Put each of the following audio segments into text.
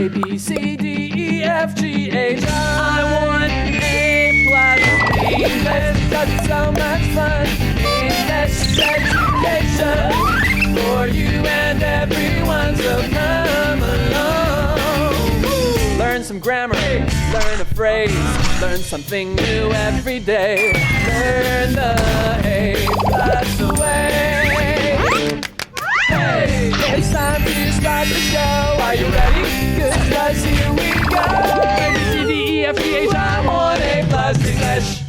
A, B, C, D, E, F, G, H. I want A plus English. That's so much fun. English education for you and everyone. So come along. Learn some grammar, learn a phrase, learn something new every day. Learn the A plus way. Hey, it's time to start the show. Are you ready? Good, 'cause here we go. A, B, C, D, E, F, G, H, I want A plus English.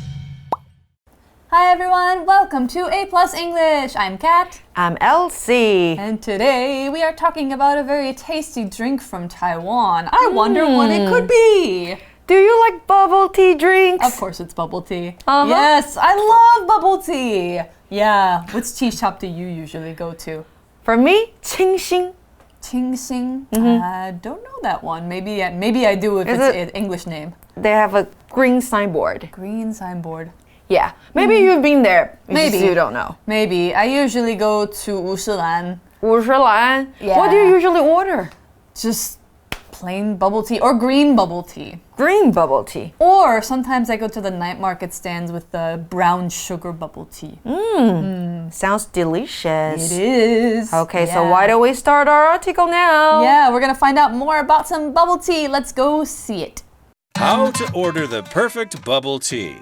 Hi everyone, welcome to A+ English. I'm Kat. I'm Elsie. And today we are talking about a very tasty drink from Taiwan. I wonder what it could be. Do you like bubble tea drinks? Of course it's bubble tea. Yes, I love bubble tea. Yeah, which tea shop do you usually go to? For me, 清新. Qingxing? I don't know that one. Maybe I do if it's an English name. They have a green signboard. Green signboard. Yeah, maybe you've been there. Maybe. You don't know. Maybe. I usually go to 五十岚. 五十岚? Yeah. What do you usually order? Just plain bubble tea or green bubble tea. Green bubble tea. Or sometimes I go to the night market stands with the brown sugar bubble tea. Sounds delicious. It is. Okay, so Yeah. why don't we start our article now? Yeah, we're gonna find out more about some bubble tea. Let's go see it. How to order the perfect bubble tea.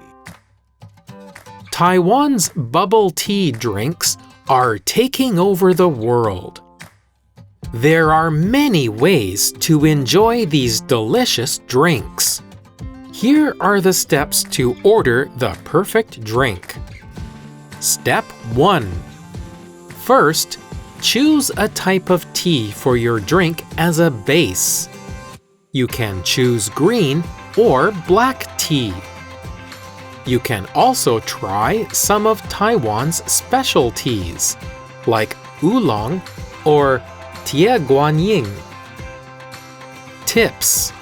Taiwan's bubble tea drinks are taking over the world. There are many ways to enjoy these delicious drinks. Here are the steps to order the perfect drink. Step 1. First, choose a type of tea for your drink as a base. You can choose green or black tea. You can also try some of Taiwan's specialties, like oolong or tie guanyin. Tips: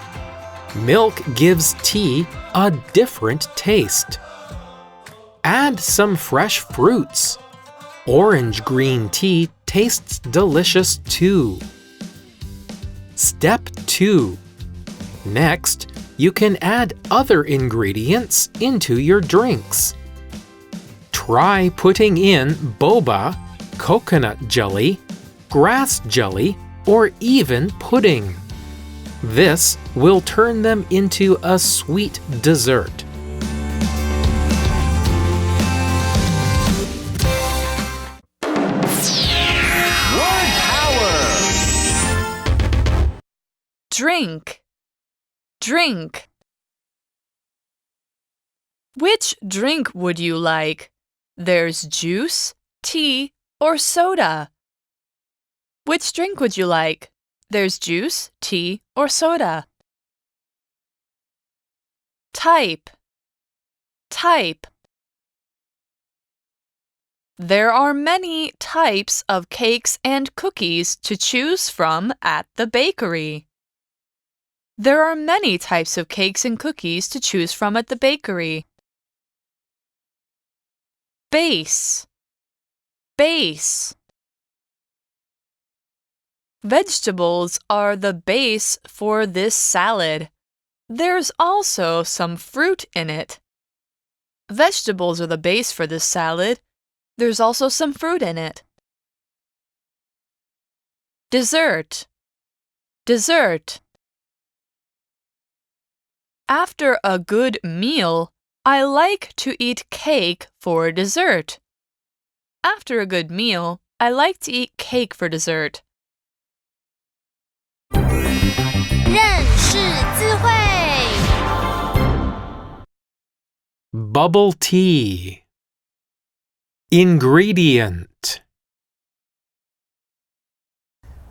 milk gives tea a different taste. Add some fresh fruits. Orange green tea tastes delicious too. Step 2. Next, you can add other ingredients into your drinks. Try putting in boba, coconut jelly, grass jelly, or even pudding. This will turn them into a sweet dessert. Word power. Drink. Drink. Which drink would you like? There's juice, tea, or soda. Which drink would you like? There's juice, tea, or soda. Type. Type. There are many types of cakes and cookies to choose from at the bakery. There are many types of cakes and cookies to choose from at the bakery. Base. Base. Vegetables are the base for this salad. There's also some fruit in it. Vegetables are the base for this salad. There's also some fruit in it. Dessert. Dessert. After a good meal, I like to eat cake for dessert. After a good meal, I like to eat cake for dessert. 认识字汇 Bubble tea. Ingredient.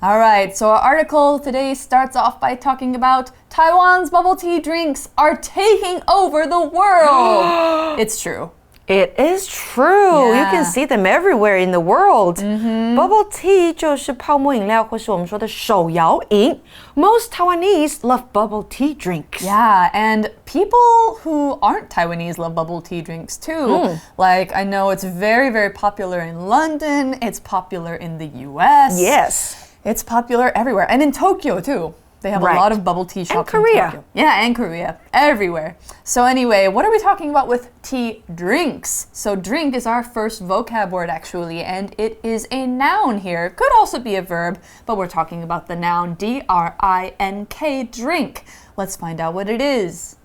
All right, so our article today starts off by talking about Taiwan's bubble tea drinks are taking over the world. It's true. It is true. Yeah. You can see them everywhere in the world. Bubble tea 就是泡沫饮料，或是我们说的手摇饮。Most Taiwanese love bubble tea drinks. Yeah, and people who aren't Taiwanese love bubble tea drinks too. Like, I know it's very, very popular in London. It's popular in the US. Yes. It's popular everywhere. And in Tokyo too. They have a lot of bubble tea shops in Korea. Tokyo. Yeah, and Korea. Everywhere. So anyway, what are we talking about with tea drinks? So drink is our first vocab word actually, and it is a noun here. Could also be a verb, but we're talking about the noun D-R-I-N-K, drink. Let's find out what it is.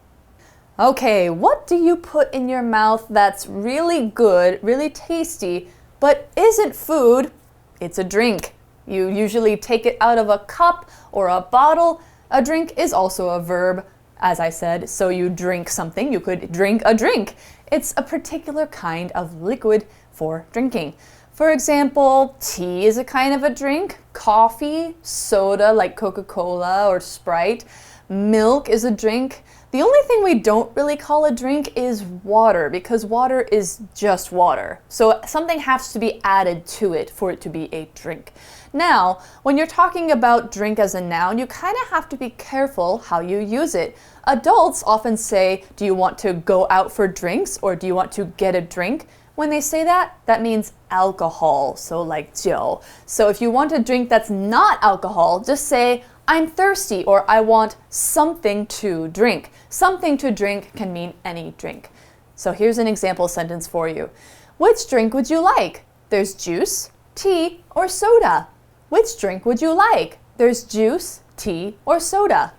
Okay, what do you put in your mouth that's really good, really tasty, but isn't food? It's a drink. You usually take it out of a cup or a bottle. A drink is also a verb, as I said, so you drink something, you could drink a drink. It's a particular kind of liquid for drinking. For example, tea is a kind of a drink, coffee, soda like Coca-Cola or Sprite, milk is a drink. The only thing we don't really call a drink is water, because water is just water. So something has to be added to it for it to be a drink. Now, when you're talking about drink as a noun, you kind of have to be careful how you use it. Adults often say, do you want to go out for drinks or do you want to get a drink? When they say that, that means alcohol, so like 酒. So if you want a drink that's not alcohol, just say, I'm thirsty or I want something to drink. Something to drink can mean any drink. So here's an example sentence for you. Which drink would you like? There's juice, tea, or soda. Which drink would you like? There's juice, tea, or soda.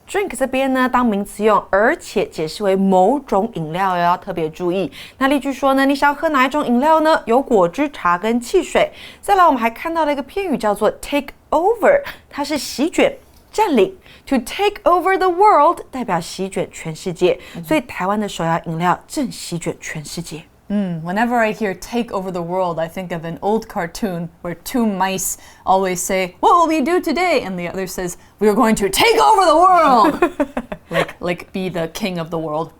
Drink 这边呢当名词用，而且解释为某种饮料，要特别注意。那例句说呢，你想要喝哪一种饮料呢？有果汁、茶跟汽水。再来，我们还看到了一个片语叫做 take over， 它是席卷、占领。To take over the world 代表席卷全世界，所以台湾的手摇饮料正席卷全世界。Whenever I hear take over the world, I think of an old cartoon where two mice always say, what will we do today? And the other says, we're going to take over the world. like be the king of the world.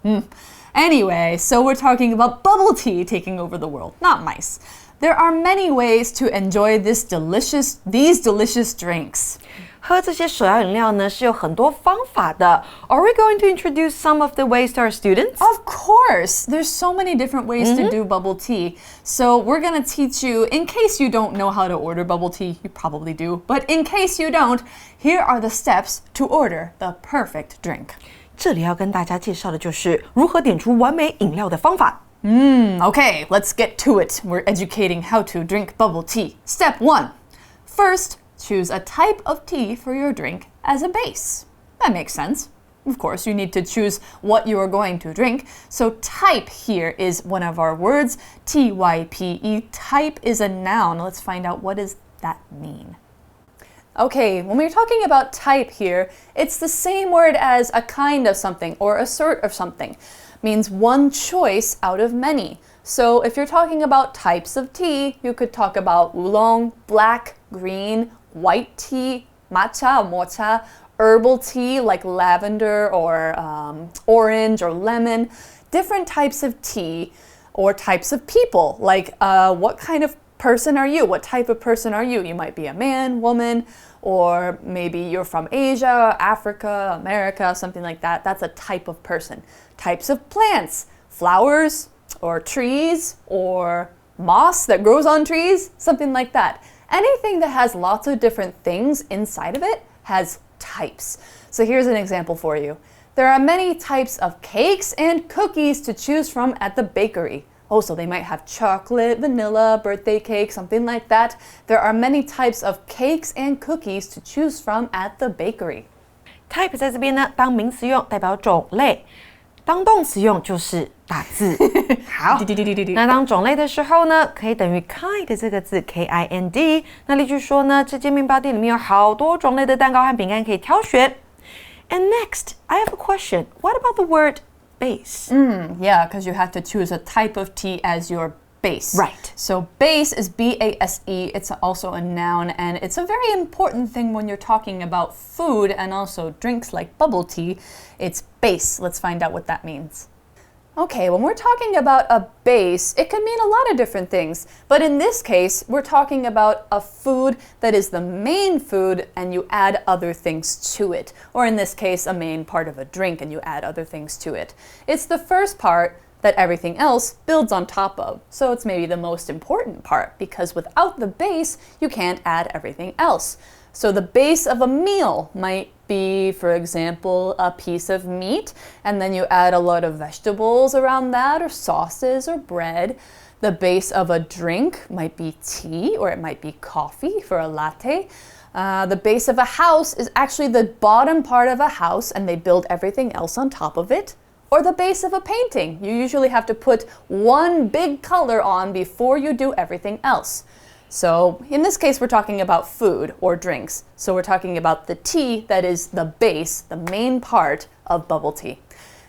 Anyway, so we're talking about bubble tea taking over the world, not mice. There are many ways to enjoy these delicious drinks. 喝这些手摇饮料呢是有很多方法的。Are we going to introduce some of the ways to our students? Of course! There's so many different ways to do bubble tea. So we're going to teach you, in case you don't know how to order bubble tea, you probably do, but in case you don't, here are the steps to order the perfect drink. 这里要跟大家介绍的就是如何点出完美饮料的方法。Okay, let's get to it. We're educating how to drink bubble tea. Step 1. First, choose a type of tea for your drink as a base. That makes sense. Of course, you need to choose what you are going to drink. So type here is one of our words. T-Y-P-E. Type is a noun. Let's find out what does that mean. Okay, when we're talking about type here, it's the same word as a kind of something or a sort of something. Means one choice out of many. So if you're talking about types of tea, you could talk about oolong, black, green, white tea, matcha or mocha, herbal tea like lavender or orange or lemon, different types of tea or types of people, like what kind of person are you? What type of person are you? You might be a man, woman, or maybe you're from Asia, Africa, America, something like that. That's a type of person. Types of plants, flowers or trees or moss that grows on trees, something like that. Anything that has lots of different things inside of it has types. So here's an example for you. There are many types of cakes and cookies to choose from at the bakery. Also, they might have chocolate, vanilla, birthday cake, something like that. There are many types of cakes and cookies to choose from at the bakery. Type 在这边呢当名词用，代表种类。当动词用就是打字。好，那当种类的时候呢，可以等于 kind 这个字 K-I-N-D。那例句说呢，这间面包店里面有好多种类的蛋糕和饼干可以挑选。And next, I have a question. What about the word base? Yeah, because you have to choose a type of tea as your base. Right. So base is B-A-S-E. It's also a noun, and it's a very important thing when you're talking about food and also drinks like bubble tea. It's base. Let's find out what that means. Okay, when we're talking about a base, it can mean a lot of different things. But in this case, we're talking about a food that is the main food and you add other things to it. Or in this case, a main part of a drink and you add other things to it. It's the first part that everything else builds on top of. So it's maybe the most important part because without the base, you can't add everything else. So the base of a meal might be, for example, a piece of meat, and then you add a lot of vegetables around that, or sauces or bread. The base of a drink might be tea, or it might be coffee for a latte. The base of a house is actually the bottom part of a house, and they build everything else on top of it. Or the base of a painting. You usually have to put one big color on before you do everything else. So in this case, we're talking about food or drinks. So we're talking about the tea that is the base, the main part of bubble tea.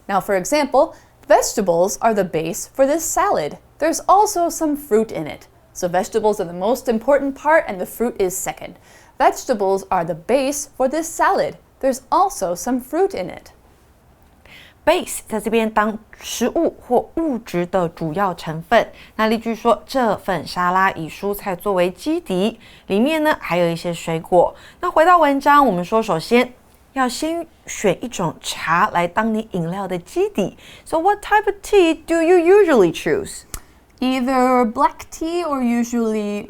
Now, for example, vegetables are the base for this salad. There's also some fruit in it. So vegetables are the most important part and the fruit is second. Vegetables are the base for this salad. There's also some fruit in it. Base 在这边当食物或物质的主要成分。那例句说，这份沙拉以蔬菜作为基底，里面呢还有一些水果。那回到文章，我们说首先要先选一种茶来当你饮料的基底。So what type of tea do you usually choose? Either black tea or usually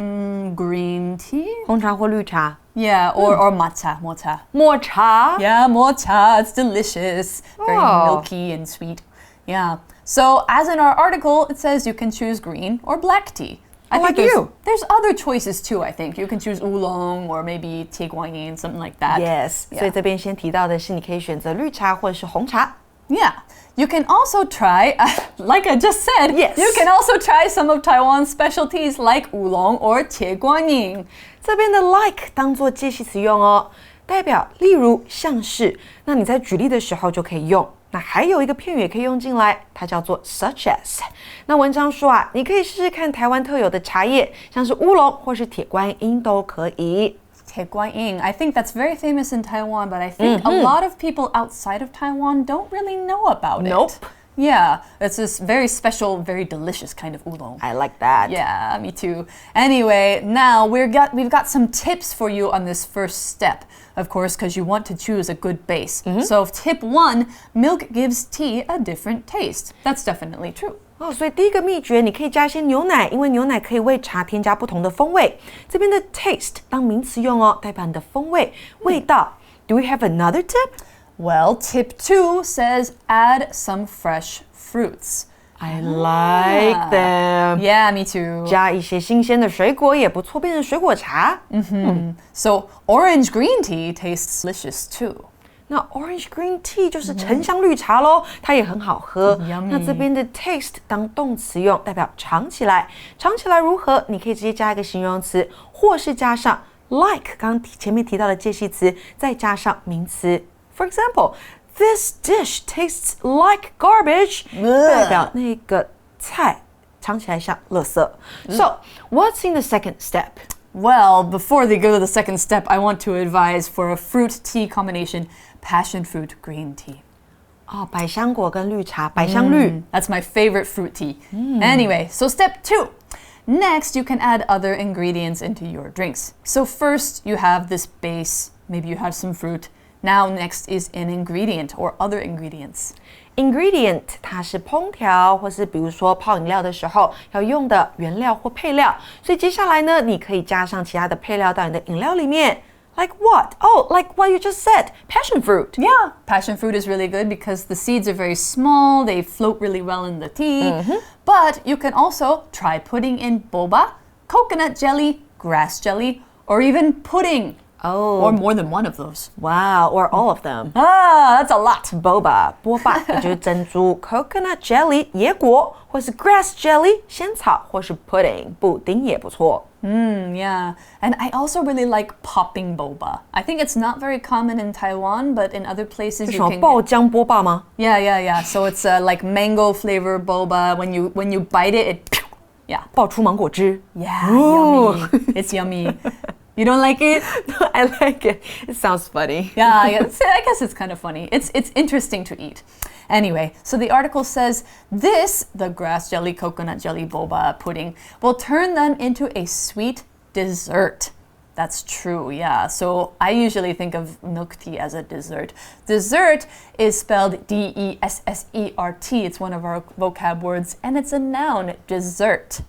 green tea. 红茶或绿茶。Yeah, or matcha.抹茶。Yeah, matcha. It's delicious. Very milky and sweet. Yeah. So as in our article, it says you can choose green or black tea. I think there's other choices too, I think. You can choose oolong or maybe 铁观音, something like that. Yes. 所以这边先提到的是你可以选择绿茶或者是红茶。Yeah. You can also try, like I just said, yes. You can also try some of Taiwan's specialties like oolong or 铁观音. 这边的 like 当作介系词用哦，代表例如像是，那你在举例的时候就可以用。那还有一个片语也可以用进来，它叫做 such as。那文章说啊，你可以试试看台湾特有的茶叶，像是乌龙或是铁观音都可以。铁观音, I think that's very famous in Taiwan, but I think a lot of people outside of Taiwan don't really know about Nope. it. Yeah, it's this very special, very delicious kind of oolong. I like that. Yeah, me too. Anyway, now we've got some tips for you on this first step, of course, because you want to choose a good base. So tip 1, milk gives tea a different taste. That's definitely true. 所以第一个秘诀，你可以加一些牛奶，因为牛奶可以为茶添加不同的风味。这边的 taste 当名词用哦，代表你的风味、味道。Do we have another tip? Well, tip 2 says add some fresh fruits. I like them. Yeah, me too. 加一些新鲜的水果也不错，变成水果茶。So orange green tea tastes delicious too. 那 orange green tea 就是沉香绿茶咯，它也很好喝。Yummy. 那这边的 taste 当动词用，代表尝起来。尝起来如何？你可以直接加一个形容词，或是加上 like 刚刚前面提到的介系词，再加上名词。For example, this dish tastes like garbage. 代表那个菜尝起来像垃圾。So, what's in the second step? Well, before they go to the second step, I want to advise for a fruit tea combination, passion fruit green tea. 百香果跟绿茶，百香绿。That's my favorite fruit tea. Anyway, so step 2. Next, you can add other ingredients into your drinks. So first, you have this base. Maybe you have some fruit. Now, next is an ingredient or other ingredients. Ingredient 它是烹调或是比如说泡饮料的时候要用的原料或配料，所以接下来呢，你可以加上其他的配料到你的饮料里面。Like what? Oh, like what you just said, passion fruit. Yeah, passion fruit is really good because the seeds are very small, they float really well in the tea. But you can also try putting in boba, coconut jelly, grass jelly, or even pudding. Or more than one of those. Wow, or all of them. That's a lot. Boba 波霸也就是珍珠 ，coconut jelly 野果，或是 grass jelly 仙草，或是 pudding 布丁也不错。Yeah. And I also really like popping boba. I think it's not very common in Taiwan, but in other places you 什么 can 爆浆波霸吗？ Yeah. So it's like mango flavor boba. When you bite it, yeah. 爆出芒果汁。Yeah, yummy. It's yummy. You don't like it? I like it. It sounds funny. Yeah, I guess it's kind of funny. It's interesting to eat. Anyway, so the article says this, the grass jelly, coconut jelly, boba pudding, will turn them into a sweet dessert. That's true, yeah. So I usually think of milk tea as a dessert. Dessert is spelled D-E-S-S-E-R-T. It's one of our vocab words, and it's a noun, dessert.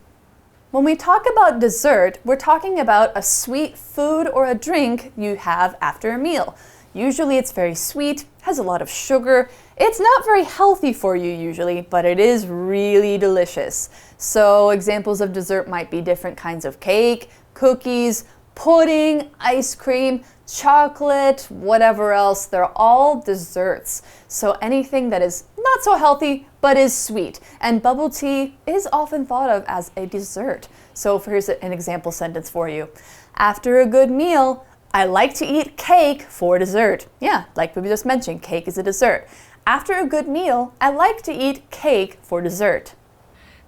When we talk about dessert, we're talking about a sweet food or a drink you have after a meal. Usually it's very sweet, has a lot of sugar. It's not very healthy for you usually, but it is really delicious. So examples of dessert might be different kinds of cake, cookies, pudding, ice cream, chocolate, whatever else. They're all desserts. So anything that is not so healthy, but is sweet. And bubble tea is often thought of as a dessert. So here's an example sentence for you. After a good meal, I like to eat cake for dessert. Yeah, like we just mentioned, cake is a dessert. After a good meal, I like to eat cake for dessert.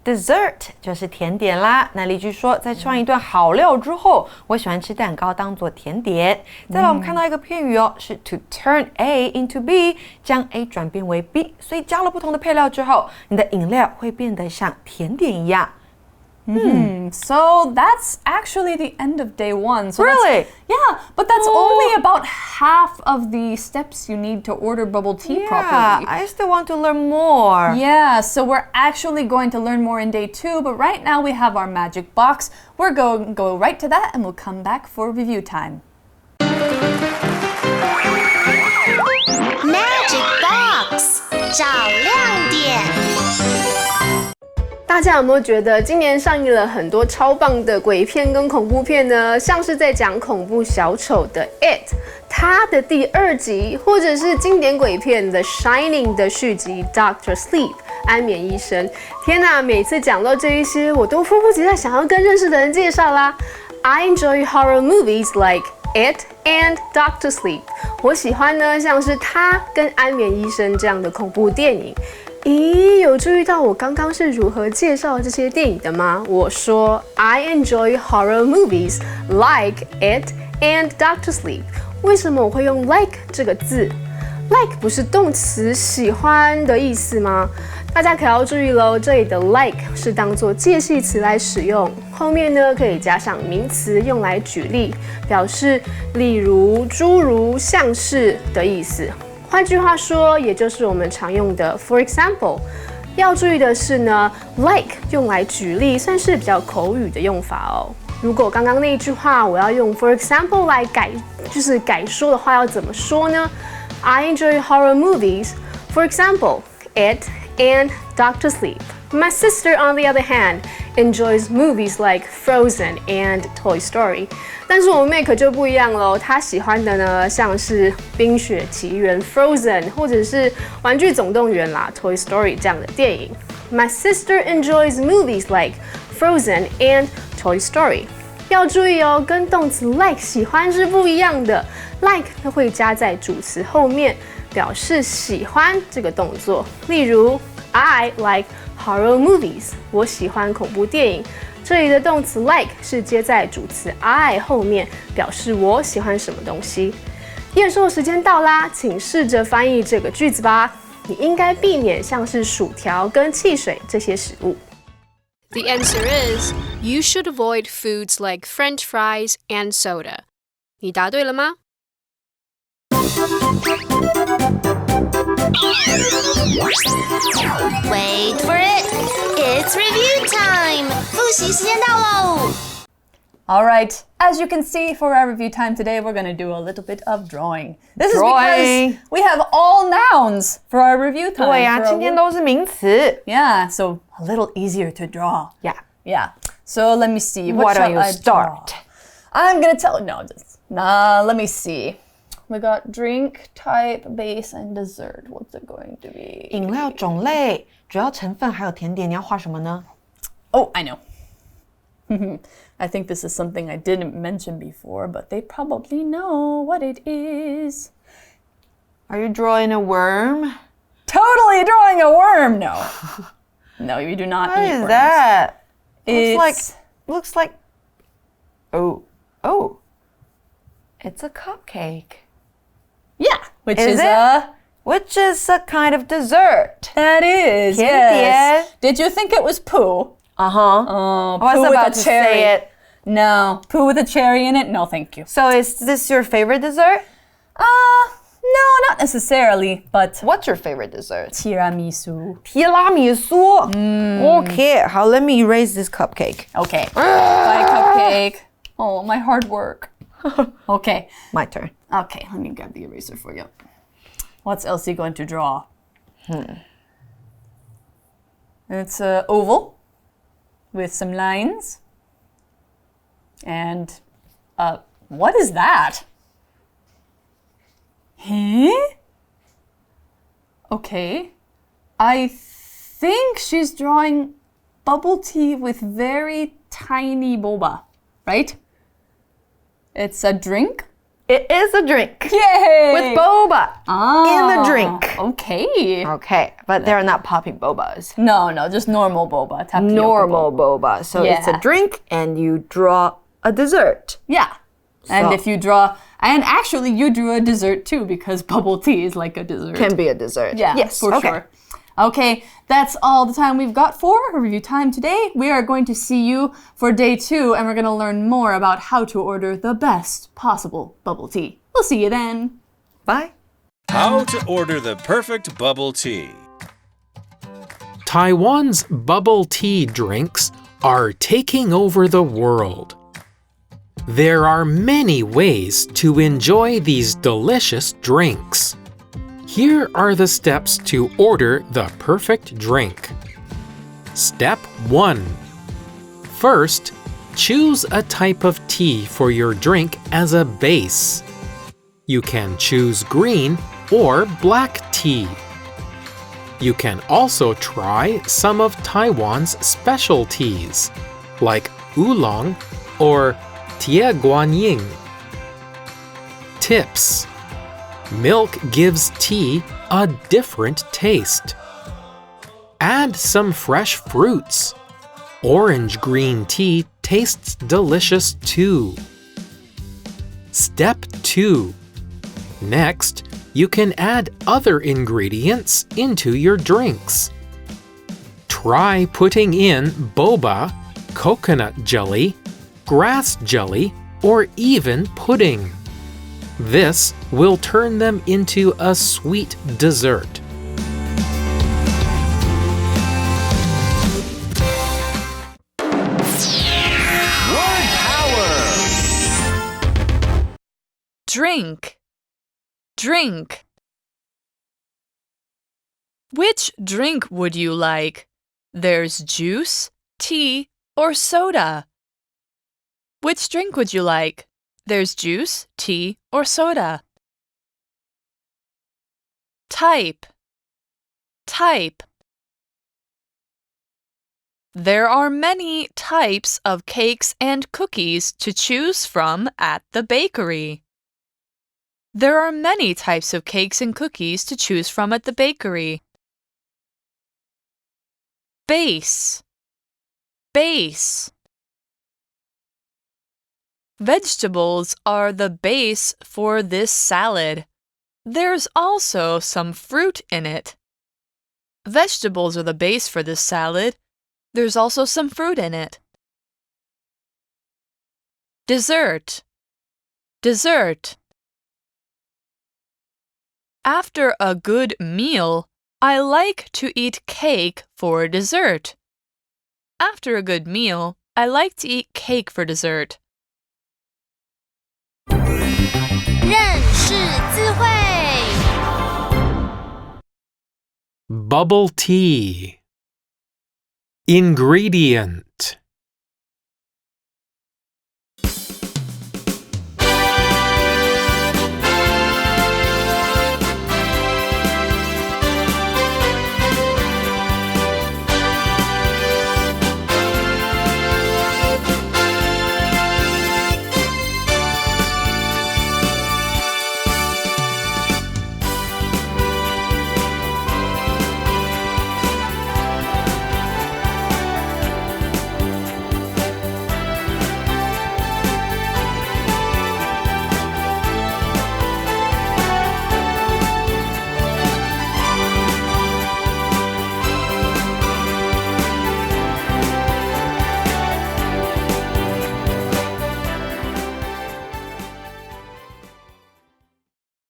Dessert 就是甜点啦。那例句说，在吃完一顿好料之后，我喜欢吃蛋糕当做甜点。再来，我们看到一个片语哦，是 to turn A into B， 将 A 转变为 B， 所以加了不同的配料之后，你的饮料会变得像甜点一样。So that's actually the end of day 1. So Really? Yeah, but that's only about half of the steps you need to order bubble tea properly. I still want to learn more. Yeah, so we're actually going to learn more in day 2, but right now we have our magic box. We're going to go right to that and we'll come back for review time. Magic Box 找亮点。大家有没有觉得今年上映了很多超棒的鬼片跟恐怖片呢？像是在讲恐怖小丑的 It， 它的第2集，或者是经典鬼片 The Shining 的续集 Dr. Sleep 安眠医生。天哪，每次讲到这一些，我都迫不及待想要跟认识的人介绍啦。I enjoy horror movies like It and Dr. Sleep。我喜欢呢，像是它跟安眠医生这样的恐怖电影。咦，有注意到我刚刚是如何介绍这些电影的吗？我说 I enjoy horror movies like It and Dr. Sleep。为什么我会用 like 这个字 ？like 不是动词喜欢的意思吗？大家可要注意喽，这里的 like 是当作介系词来使用，后面呢可以加上名词用来举例，表示例如、诸如、像是的意思。换句话说，也就是我们常用的 for example。要注意的是呢 ，like 用来举例算是比较口语的用法哦。如果刚刚那一句话我要用 for example 来改说的话，要怎么说呢 ？I enjoy horror movies. For example, It and Dr. Sleep. My sister, on the other hand, enjoys movies like Frozen and Toy Story. 但是我妹可就不一样喽，她喜欢的呢，像是《冰雪奇缘》Frozen， 或者是《玩具总动员》啦 Toy Story 这样的电影。My sister enjoys movies like Frozen and Toy Story. 要注意哦，跟动词 like 喜欢是不一样的。like 它会加在主词后面，表示喜欢这个动作。例如 I like horror movies. 我喜欢恐怖电影。这里的动词 like 是接在主词 I 后面，表示我喜欢什么东西。验收时间到啦，请试着翻译这个句子吧。你应该避免像是薯条跟汽水这些食物。The answer is, you should avoid foods like French fries and soda. 你答对了吗？ Wait for it. It's review time. 复习时间到喽。All right, as you can see for our review time today, we're going to do a little bit of drawing. This is because we have all nouns for our review time. 对呀，今天都是名词。Yeah, so a little easier to draw. Yeah. So let me see. Why don't shall you I start? draw? I'm going to tell you. Let me see. We got drink, type, base, and dessert. What's it going to be? 饮料种类、主要成分还有甜点，你要画什么呢？ Oh, I know. I think this is something I didn't mention before, but they probably know what it is. Are you drawing a worm? Totally drawing a worm. No. No, you do not What eat is worms. that? It's Looks like. Oh. It's a cupcake. yeah, which Is is it? Which is a kind of dessert. that is. Yes. Did you think it was poo? Uh-huh. Oh, I was poo about with to a cherry. say it. No, poo with a cherry in it? No, thank you. So is this your favorite dessert? No, not necessarily, but What's your favorite dessert? tiramisu. 提拉米苏。Okay, 好 let me erase this cupcake. Okay. Bye, cupcake. Oh, my hard work. Okay. My turn. Okay, let me grab the eraser for you. What's Elsie going to draw? It's an oval with some lines. And, what is that? Huh? Okay. I think she's drawing bubble tea with very tiny boba, right? It's a drink? It is a drink. Yay! With boba in the drink. Okay. Okay, but they're not popping bobas. No, just normal boba. Tapioca Normal boba. So it's a drink and you draw a dessert. Yeah. And So- if you draw, and actually you drew a dessert too because bubble tea is like a dessert. Can be a dessert. Yeah, yes, for okay. sure. Okay, that's all the time we've got for review time today. We are going to see you for day 2, and we're going to learn more about how to order the best possible bubble tea. We'll see you then. Bye. How to order the perfect bubble tea. Taiwan's bubble tea drinks are taking over the world. There are many ways to enjoy these delicious drinks. Here are the steps to order the perfect drink. Step 1. First, choose a type of tea for your drink as a base. You can choose green or black tea. You can also try some of Taiwan's specialties, like oolong or tie guanying. Tips: milk gives tea a different taste. Add some fresh fruits. Orange green tea tastes delicious too. Step 2. Next, you can add other ingredients into your drinks. Try putting in boba, coconut jelly, grass jelly, or even pudding. This will turn them into a sweet dessert. Word power. Drink. Drink. Which drink would you like? There's juice, tea, or soda. Which drink would you like? There's juice, tea, or soda. Type. Type. There are many types of cakes and cookies to choose from at the bakery. There are many types of cakes and cookies to choose from at the bakery. Base. Base. Vegetables are the base for this salad. There's also some fruit in it. Vegetables are the base for this salad. There's also some fruit in it. Dessert. Dessert. After a good meal, I like to eat cake for dessert. After a good meal, I like to eat cake for dessert. 认识字汇。 Bubble tea. Ingredient: